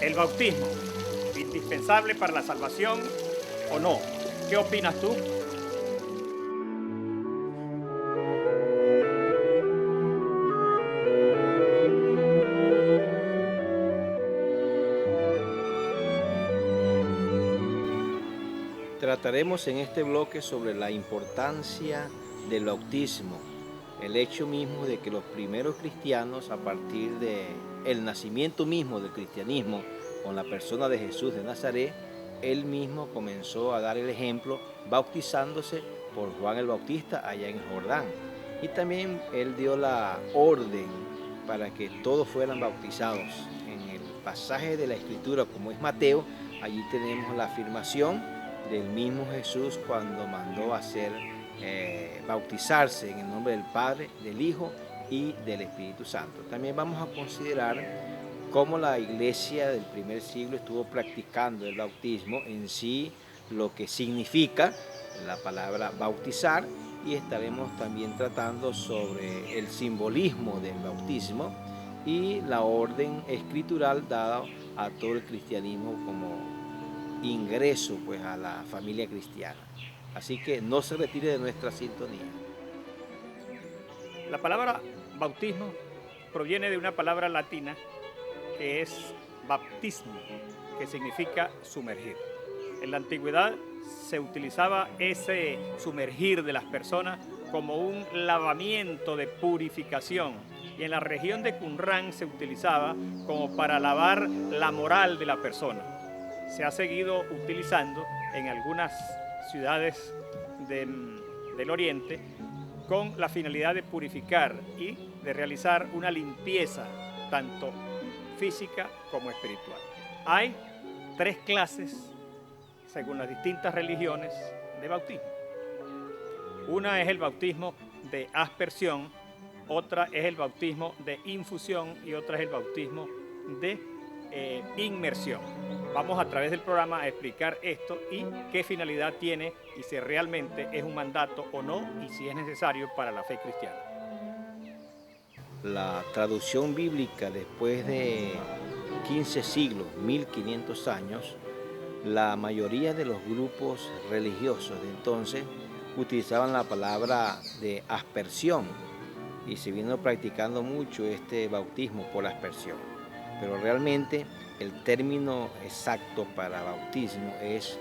¿El bautismo indispensable para la salvación o no? ¿Qué opinas tú? Trataremos en este bloque sobre la importancia del bautismo, el hecho mismo de que los primeros cristianos, a partir del nacimiento mismo del cristianismo, con la persona de Jesús de Nazaret, él mismo comenzó a dar el ejemplo bautizándose por Juan el Bautista allá en Jordán. Y también él dio la orden para que todos fueran bautizados. En el pasaje de la Escritura, como es Mateo, allí tenemos la afirmación del mismo Jesús cuando mandó hacer bautizarse en el nombre del Padre, del Hijo y del Espíritu Santo. También vamos a considerar cómo la iglesia del primer siglo estuvo practicando el bautismo en sí, lo que significa la palabra bautizar, y estaremos también tratando sobre el simbolismo del bautismo y la orden escritural dada a todo el cristianismo como ingreso pues a la familia cristiana. Así que no se retire de nuestra sintonía. La palabra bautismo proviene de una palabra latina que es baptismo, que significa sumergir. En la antigüedad se utilizaba ese sumergir de las personas como un lavamiento de purificación, y en la región de Qumrán se utilizaba como para lavar la moral de la persona. Se ha seguido utilizando en algunas ciudades del Oriente con la finalidad de purificar y de realizar una limpieza tanto física como espiritual. Hay 3 clases, según las distintas religiones, de bautismo. Una es el bautismo de aspersión, otra es el bautismo de infusión y otra es el bautismo de inmersión. Vamos a través del programa a explicar esto y qué finalidad tiene y si realmente es un mandato o no y si es necesario para la fe cristiana. La traducción bíblica después de 15 siglos, 1500 años, la mayoría de los grupos religiosos de entonces utilizaban la palabra de aspersión y se vino practicando mucho este bautismo por aspersión. Pero realmente el término exacto para bautismo es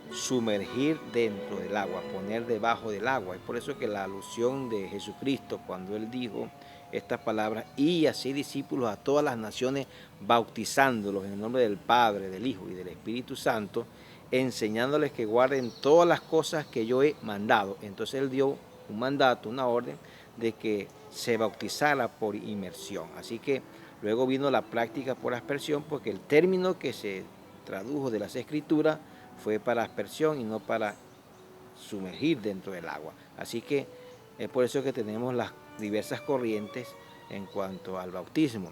sumergir dentro del agua, poner debajo del agua. Es por eso que la alusión de Jesucristo cuando él dijo estas palabras, y haced discípulos a todas las naciones, bautizándolos en el nombre del Padre, del Hijo y del Espíritu Santo, enseñándoles que guarden todas las cosas que yo he mandado. Entonces él dio un mandato, una orden de que se bautizara por inmersión. Así que luego vino la práctica por aspersión, porque el término que se tradujo de las Escrituras fue para aspersión y no para sumergir dentro del agua. Así que es por eso que tenemos las diversas corrientes en cuanto al bautismo.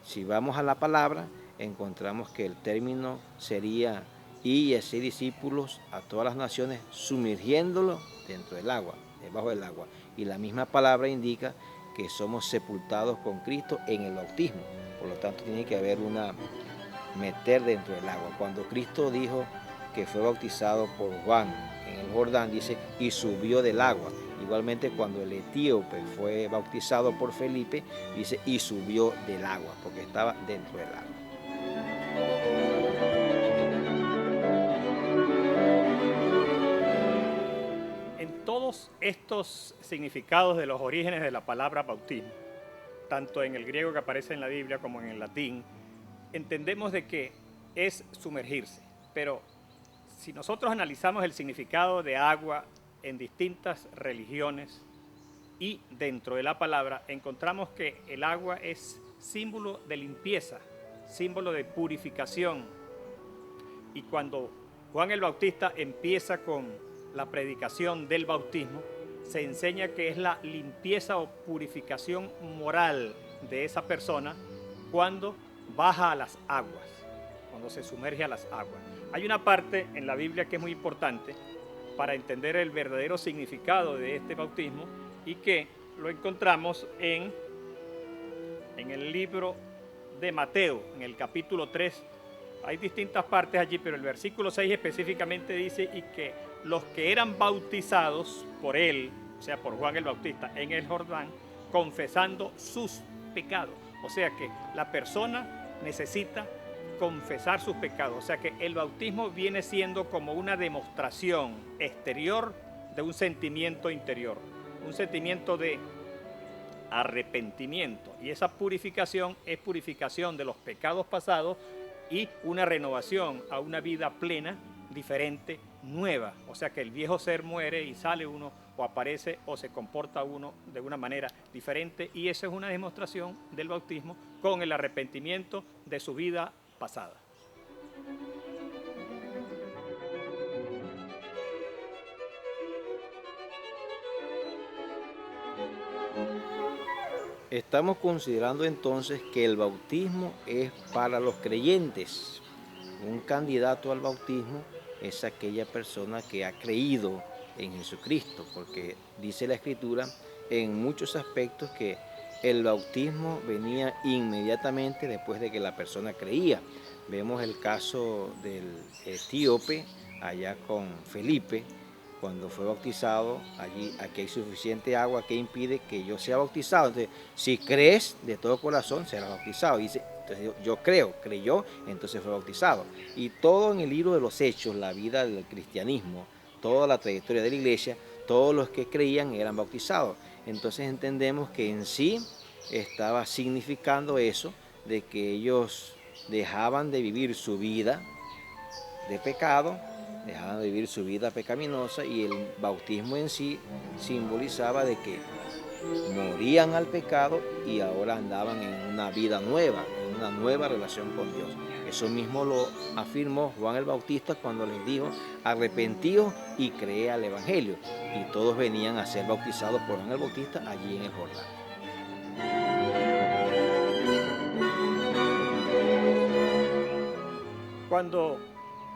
Si vamos a la palabra, encontramos que el término sería y hacer discípulos a todas las naciones, sumergiéndolos dentro del agua, debajo del agua. Y la misma palabra indica que somos sepultados con Cristo en el bautismo. Por lo tanto, tiene que haber una meter dentro del agua. Cuando Cristo dijo que fue bautizado por Juan en el Jordán, dice, y subió del agua. Igualmente cuando el etíope fue bautizado por Felipe, dice, y subió del agua, porque estaba dentro del agua. En todos estos significados de los orígenes de la palabra bautismo, tanto en el griego que aparece en la Biblia como en el latín, entendemos de que es sumergirse, pero si nosotros analizamos el significado de agua en distintas religiones y dentro de la palabra, encontramos que el agua es símbolo de limpieza, símbolo de purificación. Y cuando Juan el Bautista empieza con la predicación del bautismo, se enseña que es la limpieza o purificación moral de esa persona cuando baja a las aguas, cuando se sumerge a las aguas. Hay una parte en la Biblia que es muy importante para entender el verdadero significado de este bautismo y que lo encontramos en el libro de Mateo, en el capítulo 3, hay distintas partes allí, pero el versículo 6 específicamente dice, y que los que eran bautizados por él, o sea, por Juan el Bautista, en el Jordán, confesando sus pecados. O sea que la persona necesita confesar sus pecados. O sea que el bautismo viene siendo como una demostración exterior de un sentimiento interior, un sentimiento de arrepentimiento. Y esa purificación es purificación de los pecados pasados y una renovación a una vida plena, diferente, nueva. O sea que el viejo ser muere y sale uno, o aparece o se comporta uno de una manera diferente, y esa es una demostración del bautismo con el arrepentimiento de su vida pasada. Estamos considerando entonces que el bautismo es para los creyentes. Un candidato al bautismo es aquella persona que ha creído en Jesucristo, porque dice la Escritura en muchos aspectos que el bautismo venía inmediatamente después de que la persona creía. Vemos el caso del etíope allá con Felipe, cuando fue bautizado. Aquí hay suficiente agua que impide que yo sea bautizado. Entonces, si crees de todo corazón, serás bautizado. Dice, entonces yo creyó, entonces fue bautizado. Y todo en el libro de los Hechos, la vida del cristianismo, toda la trayectoria de la iglesia, todos los que creían eran bautizados. Entonces entendemos que en sí estaba significando eso, de que ellos dejaban de vivir su vida de pecado, dejaban de vivir su vida pecaminosa, y el bautismo en sí simbolizaba de que morían al pecado y ahora andaban en una vida nueva, en una nueva relación con Dios. Eso mismo lo afirmó Juan el Bautista cuando les dijo, arrepentíos y cree al Evangelio. Y todos venían a ser bautizados por Juan el Bautista allí en el Jordán. Cuando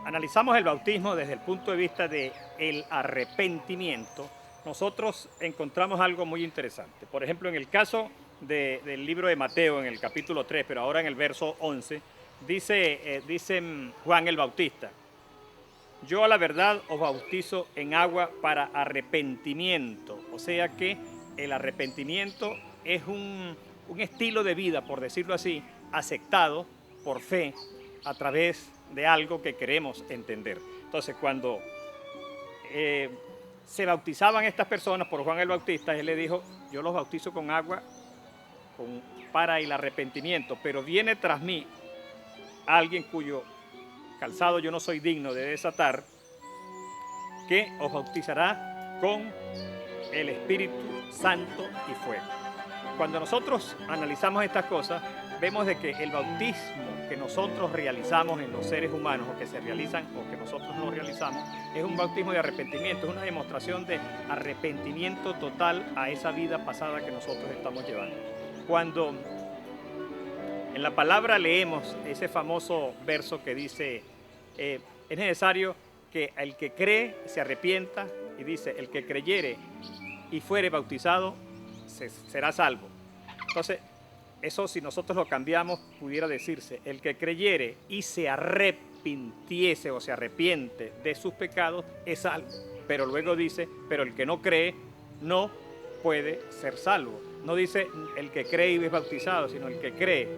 analizamos el bautismo desde el punto de vista del arrepentimiento, nosotros encontramos algo muy interesante. Por ejemplo, en el caso del libro de Mateo, en el capítulo 3, pero ahora en el verso 11, dice Juan el Bautista, yo a la verdad os bautizo en agua para arrepentimiento. O sea que el arrepentimiento es un estilo de vida, por decirlo así, aceptado por fe a través de algo que queremos entender. Entonces, cuando se bautizaban estas personas por Juan el Bautista, él le dijo, yo los bautizo con agua para el arrepentimiento, pero viene tras mí alguien cuyo calzado yo no soy digno de desatar, que os bautizará con el Espíritu Santo y fuego. Cuando nosotros analizamos estas cosas, vemos de que el bautismo que nosotros realizamos en los seres humanos, o que se realizan o que nosotros no realizamos, es un bautismo de arrepentimiento, es una demostración de arrepentimiento total a esa vida pasada que nosotros estamos llevando. Cuando en la palabra leemos ese famoso verso que dice, es necesario que el que cree se arrepienta, y dice, el que creyere y fuere bautizado será salvo. Entonces, eso si nosotros lo cambiamos, pudiera decirse, el que creyere y se arrepintiese o se arrepiente de sus pecados es salvo. Pero luego dice, pero el que no cree no puede ser salvo. No dice el que cree y es bautizado, sino el que cree.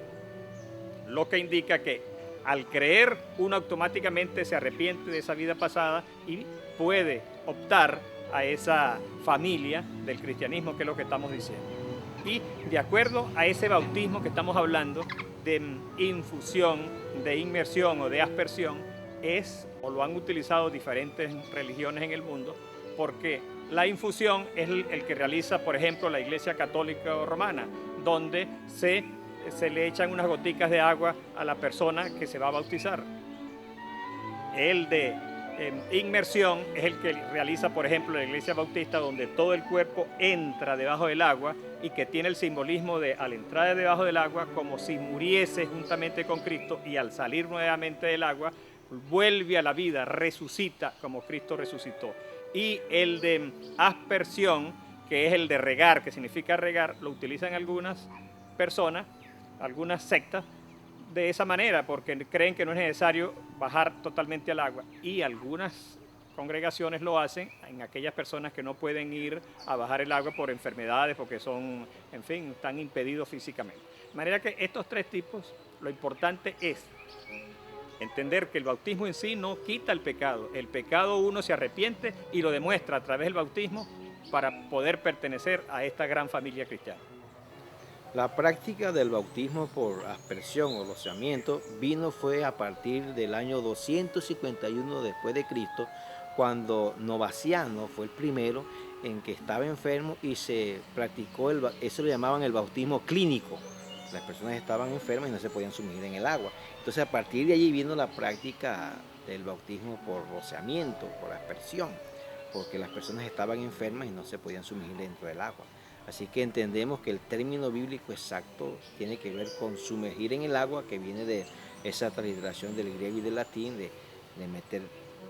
Lo que indica que al creer uno automáticamente se arrepiente de esa vida pasada y puede optar a esa familia del cristianismo, que es lo que estamos diciendo. Y de acuerdo a ese bautismo que estamos hablando de infusión, de inmersión o de aspersión, o lo han utilizado diferentes religiones en el mundo, porque la infusión es el que realiza, por ejemplo, la Iglesia Católica o Romana, donde se le echan unas goticas de agua a la persona que se va a bautizar. El de inmersión es el que realiza, por ejemplo, la Iglesia Bautista, donde todo el cuerpo entra debajo del agua y que tiene el simbolismo de, al entrar debajo del agua, como si muriese juntamente con Cristo, y al salir nuevamente del agua, vuelve a la vida, resucita como Cristo resucitó. Y el de aspersión, que es el de regar, que significa regar, lo utilizan algunas personas, algunas sectas, de esa manera porque creen que no es necesario bajar totalmente al agua, y algunas congregaciones lo hacen en aquellas personas que no pueden ir a bajar el agua por enfermedades, porque son, en fin, están impedidos físicamente. De manera que estos tres tipos, lo importante es entender que el bautismo en sí no quita el pecado uno se arrepiente y lo demuestra a través del bautismo para poder pertenecer a esta gran familia cristiana. La práctica del bautismo por aspersión o rociamiento fue a partir del año 251 después de Cristo, cuando Novaciano fue el primero en que estaba enfermo y se practicó, eso lo llamaban el bautismo clínico. Las personas estaban enfermas y no se podían sumergir en el agua. Entonces a partir de allí vino la práctica del bautismo por rociamiento, por aspersión, porque las personas estaban enfermas y no se podían sumergir dentro del agua. Así que entendemos que el término bíblico exacto tiene que ver con sumergir en el agua, que viene de esa transliteración del griego y del latín, de meter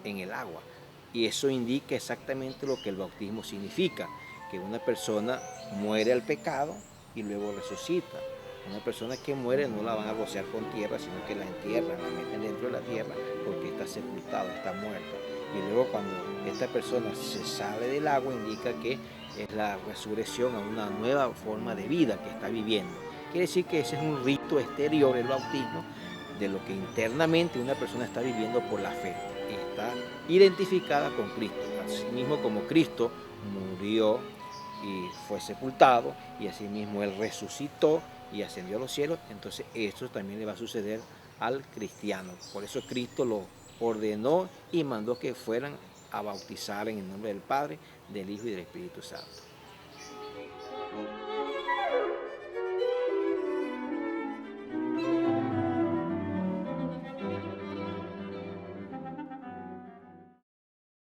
en el agua. Y eso indica exactamente lo que el bautismo significa, que una persona muere al pecado y luego resucita. Una persona que muere no la van a rociar con tierra, sino que la entierran, la meten dentro de la tierra porque está sepultada, está muerta. Y luego cuando esta persona se sale del agua indica que es la resurrección a una nueva forma de vida que está viviendo. Quiere decir que ese es un rito exterior, el bautismo, de lo que internamente una persona está viviendo por la fe. Está identificada con Cristo. Asimismo como Cristo murió y fue sepultado, y asimismo Él resucitó y ascendió a los cielos, entonces esto también le va a suceder al cristiano. Por eso Cristo lo ordenó y mandó que fueran a bautizar en el nombre del Padre, del Hijo y del Espíritu Santo.